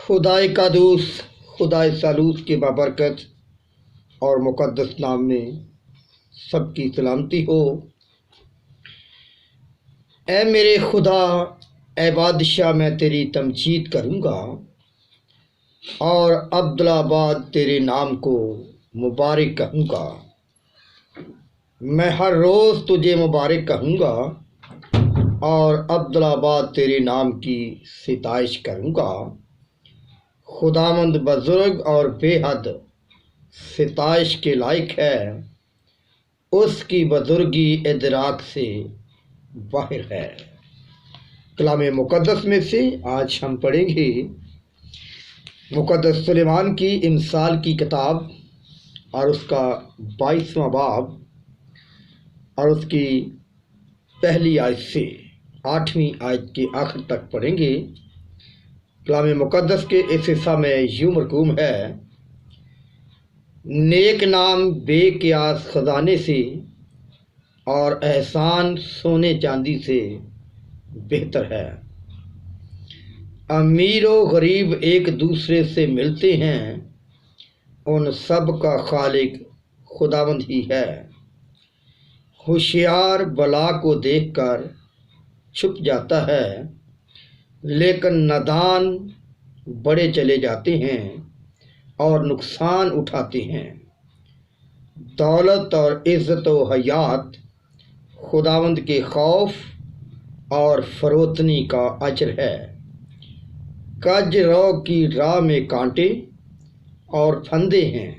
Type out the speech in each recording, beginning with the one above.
خدائے قدوس خدائے سالوس کے بابرکت اور مقدس نام میں سب کی سلامتی ہو۔ اے میرے خدا، اے بادشاہ، میں تیری تمجید کروں گا اور عبدالآباد تیرے نام کو مبارک کہوں گا۔ میں ہر روز تجھے مبارک کہوں گا اور عبدالآباد تیرے نام کی ستائش کروں گا۔ خداوند بزرگ اور بے حد ستائش کے لائق ہے، اس کی بزرگی ادراک سے باہر ہے۔ کلام مقدس میں سے آج ہم پڑھیں گے مقدس سلیمان کی امثال کی کتاب اور اس کا 22واں باب اور اس کی پہلی آیت سے 8ویں آیت کے آخر تک پڑھیں گے۔ کلام مقدس کے اس حصہ میں یوں مرقوم ہے: نیک نام بے قیاس خزانے سے اور احسان سونے چاندی سے بہتر ہے۔ امیر و غریب ایک دوسرے سے ملتے ہیں، ان سب کا خالق خداوند ہی ہے۔ ہوشیار بلا کو دیکھ کر چھپ جاتا ہے، لیکن نادان بڑے چلے جاتے ہیں اور نقصان اٹھاتے ہیں۔ دولت اور عزت و حیات خداوند کے خوف اور فروتنی کا اجر ہے۔ کج رو کی راہ میں کانٹے اور پھندے ہیں،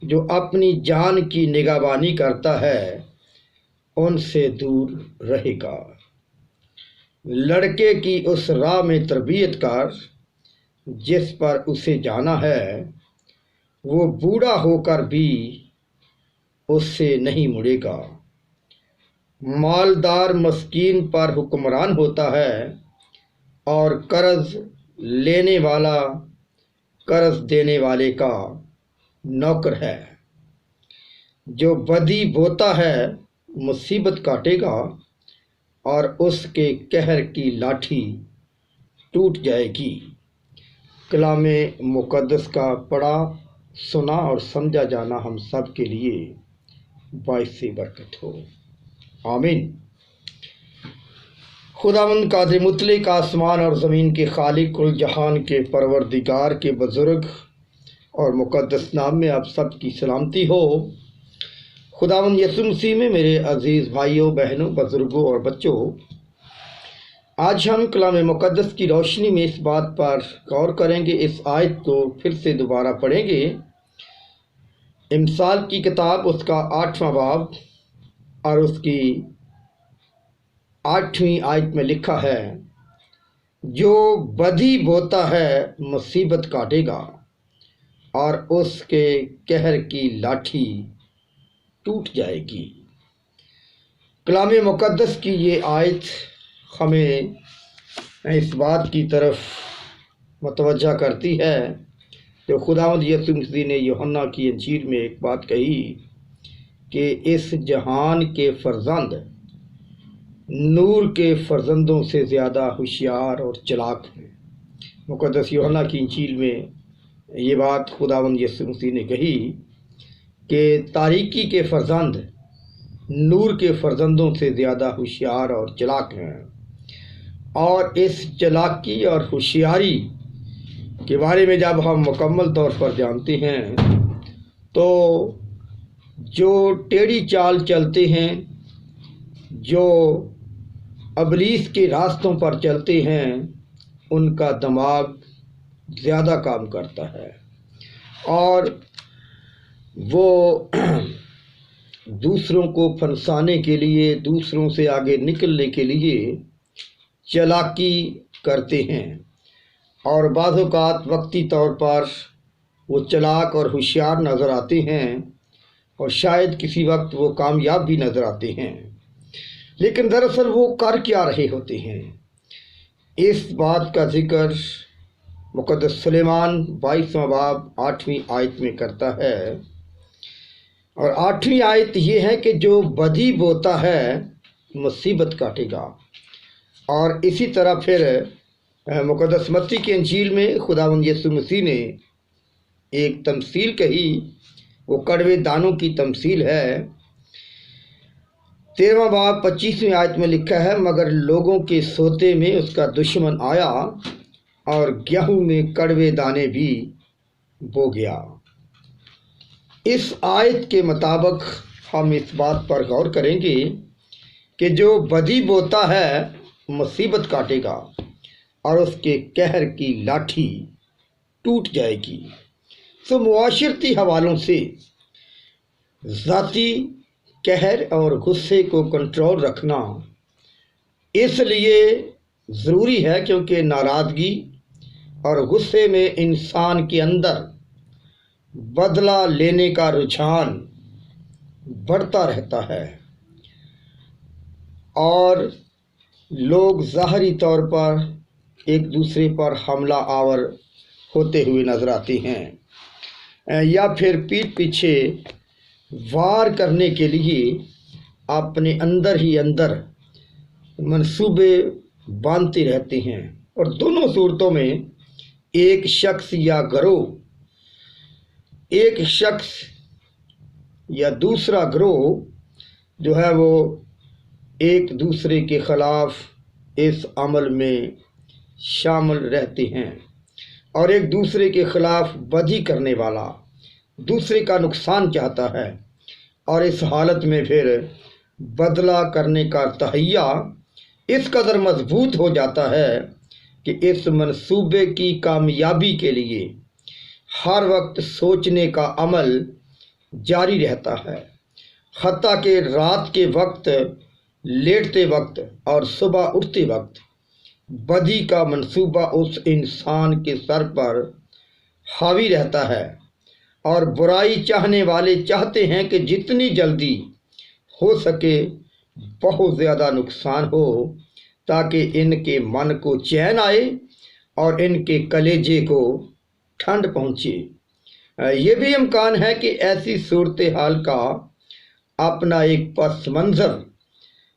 جو اپنی جان کی نگہبانی کرتا ہے ان سے دور رہے گا۔ لڑکے کی اس راہ میں تربیت کر جس پر اسے جانا ہے، وہ بوڑھا ہو کر بھی اس سے نہیں مڑے گا۔ مالدار مسکین پر حکمران ہوتا ہے اور قرض لینے والا قرض دینے والے کا نوکر ہے۔ جو بدی بوتا ہے مصیبت کاٹے گا اور اس کے قہر کی لاٹھی ٹوٹ جائے گی۔ کلام مقدس کا پڑھا، سنا اور سمجھا جانا ہم سب کے لیے باعث برکت ہو، آمین۔ خداوند قادر مطلق، آسمان اور زمین کے خالق، کل جہان کے پروردگار کے بزرگ اور مقدس نام میں آپ سب کی سلامتی ہو۔ خداوند یسوع مسیح میں میرے عزیز بھائیوں، بہنوں، بزرگوں اور بچوں، آج ہم کلام مقدس کی روشنی میں اس بات پر غور کریں گے، اس آیت کو پھر سے دوبارہ پڑھیں گے۔ امثال کی کتاب اس کا 8واں باب اور اس کی 8ویں آیت میں لکھا ہے: جو بدی بوتا ہے مصیبت کاٹے گا اور اس کے قہر کی لاٹھی ٹوٹ جائے گی۔ کلام مقدس کی یہ آیت ہمیں اس بات کی طرف متوجہ کرتی ہے جو خداوند یسوع مسیح نے یوحنا کی انجیل میں ایک بات کہی کہ اس جہان کے فرزند نور کے فرزندوں سے زیادہ ہوشیار اور چلاک ہیں۔ مقدس یوحنا کی انجیل میں یہ بات خداوند یسوع مسیح نے کہی کہ تاریکی کے فرزند نور کے فرزندوں سے زیادہ ہوشیار اور چلاک ہیں۔ اور اس چلاکی اور ہوشیاری کے بارے میں جب ہم مکمل طور پر جانتے ہیں تو جو ٹیڑھی چال چلتے ہیں، جو ابلیس کے راستوں پر چلتے ہیں، ان کا دماغ زیادہ کام کرتا ہے اور وہ دوسروں کو پھنسانے کے لیے، دوسروں سے آگے نکلنے کے لیے چالاکی کرتے ہیں، اور بعض اوقات وقتی طور پر وہ چلاک اور ہوشیار نظر آتے ہیں اور شاید کسی وقت وہ کامیاب بھی نظر آتے ہیں، لیکن دراصل وہ کر کیا رہے ہوتے ہیں؟ اس بات کا ذکر مقدس سلیمان 22واں باب 8ویں آیت میں کرتا ہے، اور 8ویں آیت یہ ہے کہ جو بدی بوتا ہے مصیبت کاٹے گا۔ اور اسی طرح پھر مقدس متی کی انجیل میں خداوند یسوع مسیح نے ایک تمثیل کہی، وہ کڑوے دانوں کی تمثیل ہے۔ 13واں باب 25ویں آیت میں لکھا ہے، مگر لوگوں کے سوتے میں اس کا دشمن آیا اور گیہوں میں کڑوے دانے بھی بو گیا۔ اس آیت کے مطابق ہم اس بات پر غور کریں گے کہ جو بدی بوتا ہے مصیبت کاٹے گا اور اس کے قہر کی لاٹھی ٹوٹ جائے گی۔ معاشرتی حوالوں سے ذاتی قہر اور غصے کو کنٹرول رکھنا اس لیے ضروری ہے کیونکہ ناراضگی اور غصے میں انسان کے اندر بدلہ لینے کا رجحان بڑھتا رہتا ہے اور لوگ ظاہری طور پر ایک دوسرے پر حملہ آور ہوتے ہوئے نظر آتے ہیں یا پھر پیٹھ پیچھے وار کرنے کے لیے اپنے اندر ہی اندر منصوبے باندھتے رہتے ہیں، اور دونوں صورتوں میں ایک شخص یا گروہ، ایک شخص یا دوسرا گروہ جو ہے وہ ایک دوسرے کے خلاف اس عمل میں شامل رہتے ہیں، اور ایک دوسرے کے خلاف بدی کرنے والا دوسرے کا نقصان چاہتا ہے، اور اس حالت میں پھر بدلہ کرنے کا تہیہ اس قدر مضبوط ہو جاتا ہے کہ اس منصوبے کی کامیابی کے لیے ہر وقت سوچنے کا عمل جاری رہتا ہے، حتیٰ کہ رات کے وقت لیٹتے وقت اور صبح اٹھتے وقت بدی کا منصوبہ اس انسان کے سر پر حاوی رہتا ہے، اور برائی چاہنے والے چاہتے ہیں کہ جتنی جلدی ہو سکے بہت زیادہ نقصان ہو تاکہ ان کے من کو چین آئے اور ان کے کلیجے کو ٹھنڈ پہنچے۔ یہ بھی امکان ہے کہ ایسی صورتحال کا اپنا ایک پس منظر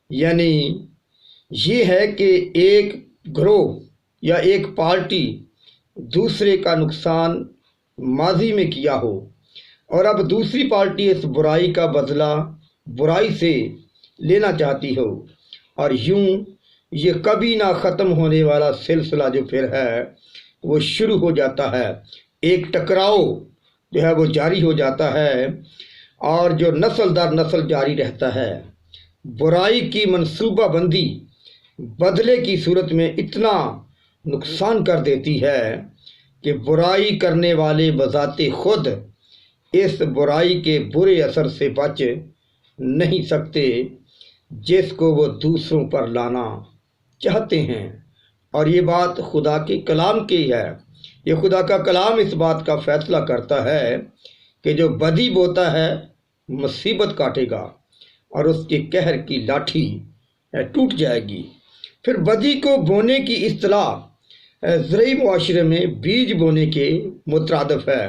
یعنی یہ ہے کہ ایک گروہ یا ایک پارٹی دوسرے کا نقصان ماضی میں کیا ہو اور اب دوسری پارٹی اس برائی کا بدلہ برائی سے لینا چاہتی ہو، اور یوں یہ کبھی نہ ختم ہونے والا سلسلہ جو پھر ہے وہ شروع ہو جاتا ہے، ایک ٹکراؤ جو ہے وہ جاری ہو جاتا ہے اور جو نسل در نسل جاری رہتا ہے۔ برائی کی منصوبہ بندی بدلے کی صورت میں اتنا نقصان کر دیتی ہے کہ برائی کرنے والے بذات خود اس برائی کے برے اثر سے بچ نہیں سکتے جس کو وہ دوسروں پر لانا چاہتے ہیں، اور یہ بات خدا کے کلام کی ہے۔ یہ خدا کا کلام اس بات کا فیصلہ کرتا ہے کہ جو بدی بوتا ہے مصیبت کاٹے گا اور اس کے قہر کی لاٹھی ٹوٹ جائے گی۔ پھر بدی کو بونے کی اصطلاح زرعی معاشرے میں بیج بونے کے مترادف ہے۔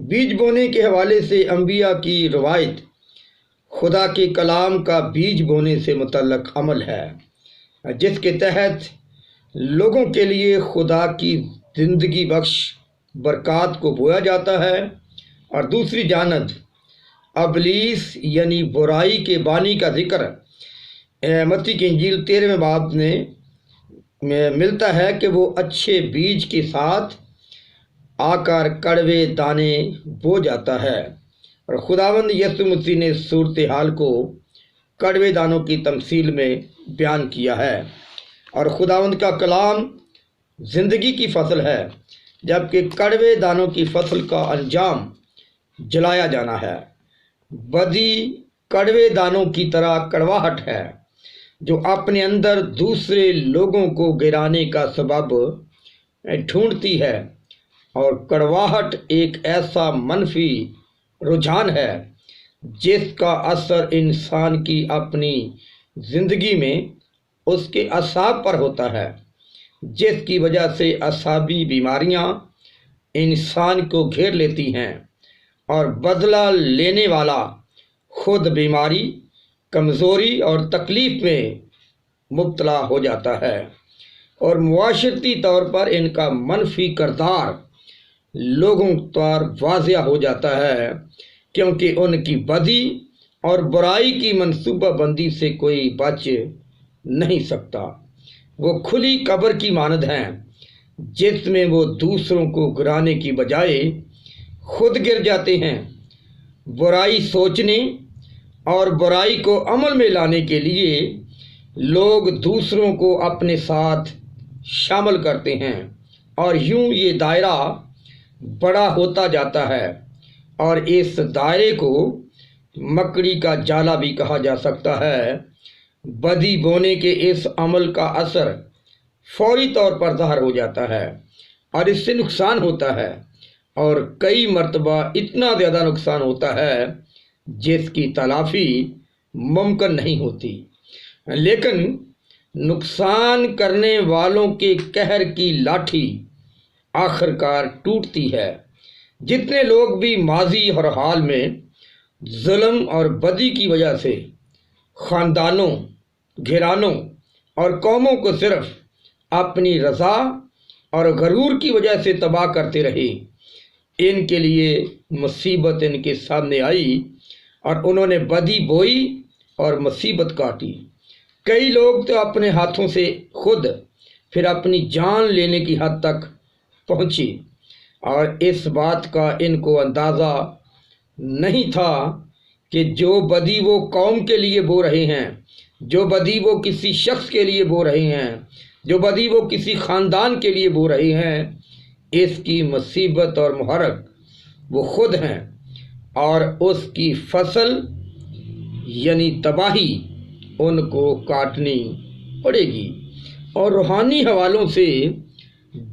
بیج بونے کے حوالے سے انبیاء کی روایت خدا کے کلام کا بیج بونے سے متعلق عمل ہے، جس کے تحت لوگوں کے لیے خدا کی زندگی بخش برکات کو بویا جاتا ہے، اور دوسری جانب ابلیس یعنی برائی کے بانی کا ذکر متی کی انجیل 13ویں باب میں ملتا ہے کہ وہ اچھے بیج کے ساتھ آ کر کڑوے دانے بو جاتا ہے، اور خداوند یسوع مسیح نے صورتحال کو کڑوے دانوں کی تمثیل میں بیان کیا ہے، اور خداوند کا کلام زندگی کی فصل ہے، جبکہ کڑوے دانوں کی فصل کا انجام جلایا جانا ہے۔ بدی کڑوے دانوں کی طرح کڑواہٹ ہے جو اپنے اندر دوسرے لوگوں کو گرانے کا سبب ڈھونڈتی ہے، اور کڑواہٹ ایک ایسا منفی رجحان ہے جس کا اثر انسان کی اپنی زندگی میں اس کے اعصاب پر ہوتا ہے، جس کی وجہ سے اعصابی بیماریاں انسان کو گھیر لیتی ہیں اور بدلہ لینے والا خود بیماری، کمزوری اور تکلیف میں مبتلا ہو جاتا ہے۔ اور معاشرتی طور پر ان کا منفی کردار لوگوں پر واضح ہو جاتا ہے، کیونکہ ان کی بدی اور برائی کی منصوبہ بندی سے کوئی بچ نہیں سکتا۔ وہ کھلی قبر کی مانند ہیں جس میں وہ دوسروں کو گرانے کی بجائے خود گر جاتے ہیں۔ برائی سوچنے اور برائی کو عمل میں لانے کے لیے لوگ دوسروں کو اپنے ساتھ شامل کرتے ہیں، اور یوں یہ دائرہ بڑا ہوتا جاتا ہے، اور اس دائرے کو مکڑی کا جالا بھی کہا جا سکتا ہے۔ بدی بونے کے اس عمل کا اثر فوری طور پر ظاہر ہو جاتا ہے اور اس سے نقصان ہوتا ہے، اور کئی مرتبہ اتنا زیادہ نقصان ہوتا ہے جس کی تلافی ممکن نہیں ہوتی۔ لیکن نقصان کرنے والوں کے قہر کی لاٹھی آخر کار ٹوٹتی ہے۔ جتنے لوگ بھی ماضی اور حال میں ظلم اور بدی کی وجہ سے خاندانوں، گھرانوں اور قوموں کو صرف اپنی رضا اور غرور کی وجہ سے تباہ کرتے رہے، ان کے لیے مصیبت ان کے سامنے آئی اور انہوں نے بدی بوئی اور مصیبت کاٹی۔ کئی لوگ تو اپنے ہاتھوں سے خود پھر اپنی جان لینے کی حد تک پہنچے، اور اس بات کا ان کو اندازہ نہیں تھا کہ جو بدی وہ قوم کے لیے بو رہے ہیں، جو بدی وہ کسی شخص کے لیے بو رہے ہیں، جو بدی وہ کسی خاندان کے لیے بو رہے ہیں، اس کی مصیبت اور محرک وہ خود ہیں، اور اس کی فصل یعنی تباہی ان کو کاٹنی پڑے گی۔ اور روحانی حوالوں سے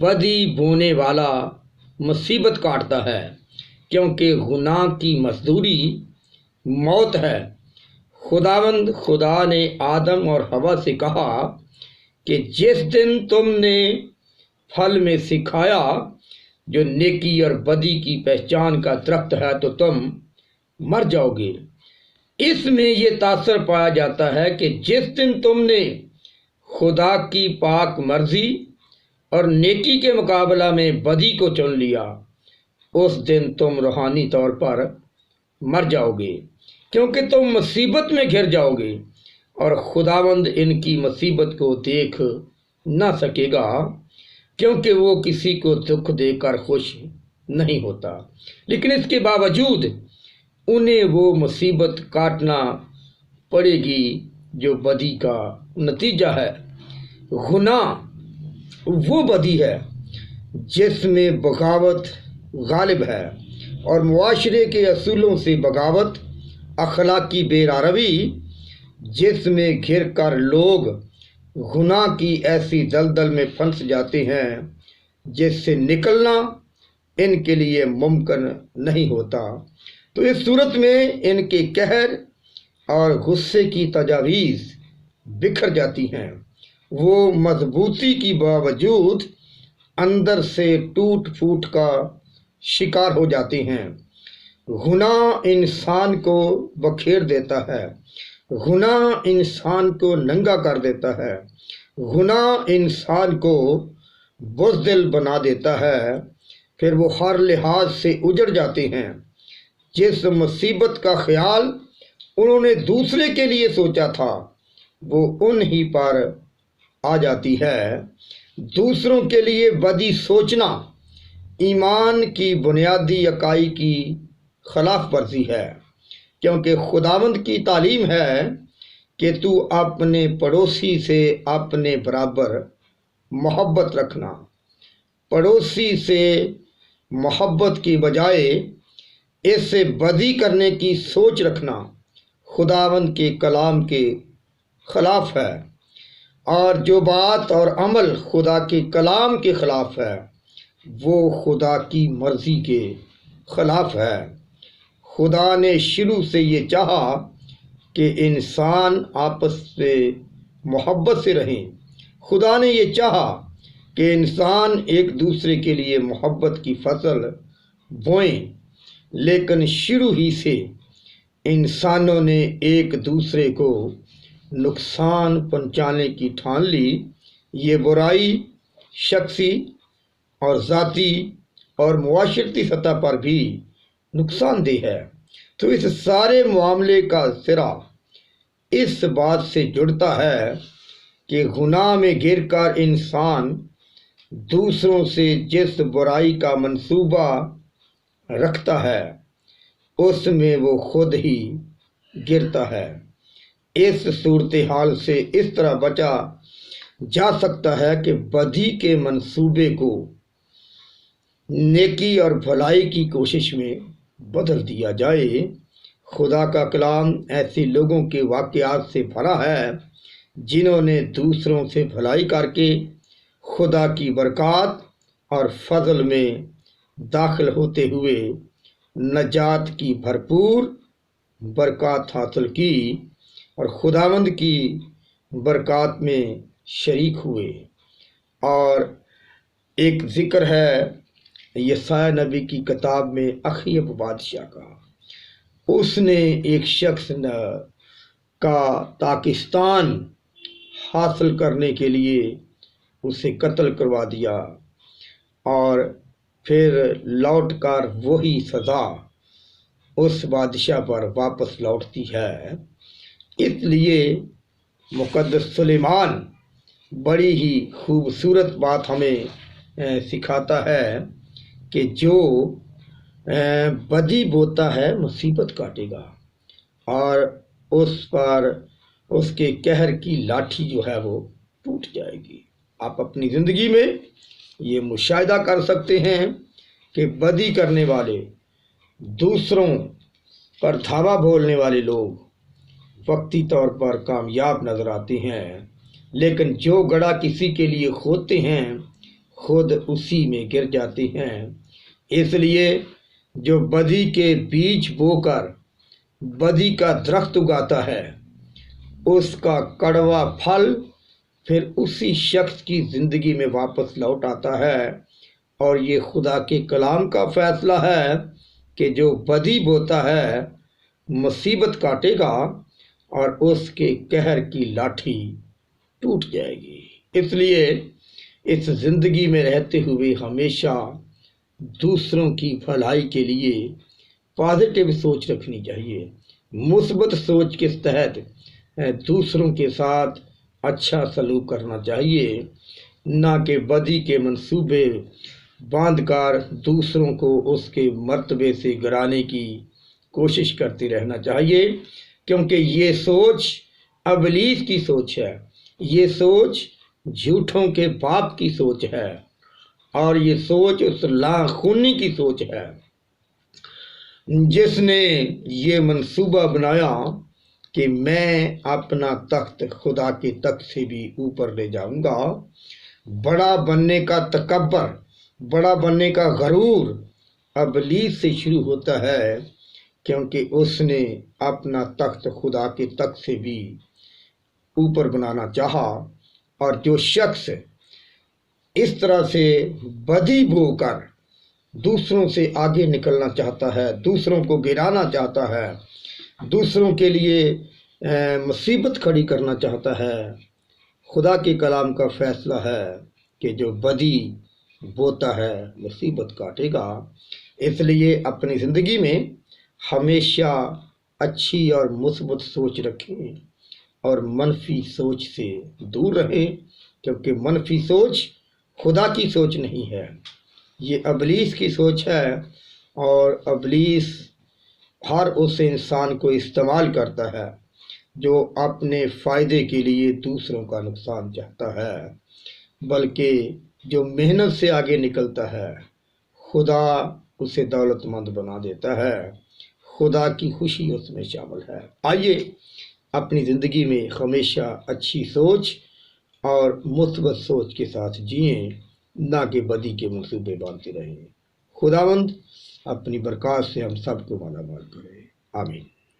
بدی بونے والا مصیبت کاٹتا ہے، کیونکہ گناہ کی مزدوری موت ہے۔ خداوند خدا نے آدم اور حوا سے کہا کہ جس دن تم نے پھل میں سے کھایا جو نیکی اور بدی کی پہچان کا درخت ہے تو تم مر جاؤ گے۔ اس میں یہ تاثر پایا جاتا ہے کہ جس دن تم نے خدا کی پاک مرضی اور نیکی کے مقابلہ میں بدی کو چن لیا، اس دن تم روحانی طور پر مر جاؤ گے، کیونکہ تم مصیبت میں گھر جاؤ گے، اور خداوند ان کی مصیبت کو دیکھ نہ سکے گا، کیونکہ وہ کسی کو دکھ دے کر خوش نہیں ہوتا۔ لیکن اس کے باوجود انہیں وہ مصیبت کاٹنا پڑے گی جو بدی کا نتیجہ ہے۔ گناہ وہ بدی ہے جس میں بغاوت غالب ہے، اور معاشرے کے اصولوں سے بغاوت، اخلاقی بے روی جس میں گھر کر لوگ گناہ کی ایسی دلدل میں پھنس جاتے ہیں جس سے نکلنا ان کے لیے ممکن نہیں ہوتا۔ تو اس صورت میں ان کے قہر اور غصے کی تجاویز بکھر جاتی ہیں، وہ مضبوطی کی باوجود اندر سے ٹوٹ پھوٹ کا شکار ہو جاتے ہیں۔ گناہ انسان کو بکھیر دیتا ہے، گناہ انسان کو ننگا کر دیتا ہے، گناہ انسان کو بزدل بنا دیتا ہے، پھر وہ ہر لحاظ سے اجڑ جاتے ہیں۔ جس مصیبت کا خیال انہوں نے دوسرے کے لیے سوچا تھا وہ انہی پر آ جاتی ہے۔ دوسروں کے لیے بدی سوچنا ایمان کی بنیادی اکائی کی خلاف ورزی ہے، کیونکہ خداوند کی تعلیم ہے کہ تو اپنے پڑوسی سے اپنے برابر محبت رکھنا۔ پڑوسی سے محبت کی بجائے اس سے بدی کرنے کی سوچ رکھنا خداوند کے کلام کے خلاف ہے، اور جو بات اور عمل خدا کے کلام کے خلاف ہے وہ خدا کی مرضی کے خلاف ہے۔ خدا نے شروع سے یہ چاہا کہ انسان آپس میں محبت سے رہیں۔ خدا نے یہ چاہا کہ انسان ایک دوسرے کے لیے محبت کی فصل بوئیں، لیکن شروع ہی سے انسانوں نے ایک دوسرے کو نقصان پہنچانے کی ٹھان لی، یہ برائی شخصی اور ذاتی اور معاشرتی سطح پر بھی نقصان دہ ہے۔ تو اس سارے معاملے کا سرا اس بات سے جڑتا ہے کہ گناہ میں گر کر انسان دوسروں سے جس برائی کا منصوبہ رکھتا ہے اس میں وہ خود ہی گرتا ہے۔ اس صورتحال سے اس طرح بچا جا سکتا ہے کہ بدی کے منصوبے کو نیکی اور بھلائی کی کوشش میں بدل دیا جائے۔ خدا کا کلام ایسے لوگوں کے واقعات سے بھرا ہے جنہوں نے دوسروں سے بھلائی کر کے خدا کی برکات اور فضل میں داخل ہوتے ہوئے نجات کی بھرپور برکات حاصل کی اور خداوند کی برکات میں شریک ہوئے۔ اور ایک ذکر ہے یسایہ نبی کی کتاب میں اخیب بادشاہ کا، اس نے ایک شخص کا پاکستان حاصل کرنے کے لیے اسے قتل کروا دیا اور پھر لوٹ کر وہی سزا اس بادشاہ پر واپس لوٹتی ہے۔ اس لیے مقدس سلیمان بڑی ہی خوبصورت بات ہمیں سکھاتا ہے کہ جو بدی بوتا ہے مصیبت کاٹے گا، اور اس پر اس کے قہر کی لاٹھی جو ہے وہ ٹوٹ جائے گی۔ آپ اپنی زندگی میں یہ مشاہدہ کر سکتے ہیں کہ بدی کرنے والے، دوسروں پر دھاوا بولنے والے لوگ وقتی طور پر کامیاب نظر آتے ہیں، لیکن جو گڑھا کسی کے لیے کھودتے ہیں خود اسی میں گر جاتے ہیں۔ اس لیے جو بدی کے بیج بو کر بدی کا درخت اگاتا ہے اس کا کڑوا پھل پھر اسی شخص کی زندگی میں واپس لوٹ آتا ہے۔ اور یہ خدا کے کلام کا فیصلہ ہے کہ جو بدی بوتا ہے مصیبت کاٹے گا اور اس کے قہر کی لاٹھی ٹوٹ جائے گی۔ اس لیے اس زندگی میں رہتے ہوئے ہمیشہ دوسروں کی بھلائی کے لیے پازیٹیو سوچ رکھنی چاہیے، مثبت سوچ کے تحت دوسروں کے ساتھ اچھا سلوک کرنا چاہیے، نہ کہ بدی کے منصوبے باندھ کر دوسروں کو اس کے مرتبے سے گرانے کی کوشش کرتے رہنا چاہیے، کیونکہ یہ سوچ ابلیس کی سوچ ہے، یہ سوچ جھوٹوں کے باپ کی سوچ ہے، اور یہ سوچ اس لاخونی کی سوچ ہے جس نے یہ منصوبہ بنایا کہ میں اپنا تخت خدا کے تخت سے بھی اوپر لے جاؤں گا۔ بڑا بننے کا تکبر، بڑا بننے کا غرور ابلیس سے شروع ہوتا ہے، کیونکہ اس نے اپنا تخت خدا کے تخت سے بھی اوپر بنانا چاہا۔ اور جو شخص اس طرح سے بدی بو کر دوسروں سے آگے نکلنا چاہتا ہے، دوسروں کو گرانا چاہتا ہے، دوسروں کے لیے مصیبت کھڑی کرنا چاہتا ہے، خدا کے کلام کا فیصلہ ہے کہ جو بدی بوتا ہے مصیبت کاٹے گا۔ اس لیے اپنی زندگی میں ہمیشہ اچھی اور مثبت سوچ رکھیں اور منفی سوچ سے دور رہیں، کیونکہ منفی سوچ خدا کی سوچ نہیں ہے، یہ ابلیس کی سوچ ہے، اور ابلیس ہر اس انسان کو استعمال کرتا ہے جو اپنے فائدے کے لیے دوسروں کا نقصان چاہتا ہے، بلکہ جو محنت سے آگے نکلتا ہے خدا اسے دولت مند بنا دیتا ہے، خدا کی خوشی اس میں شامل ہے۔ آئیے اپنی زندگی میں ہمیشہ اچھی سوچ اور مثبت سوچ کے ساتھ جئیں، نہ کہ بدی کے منصوبے باندھتے رہیں۔ خداوند اپنی برکات سے ہم سب کو مالا مال کرے، آمین۔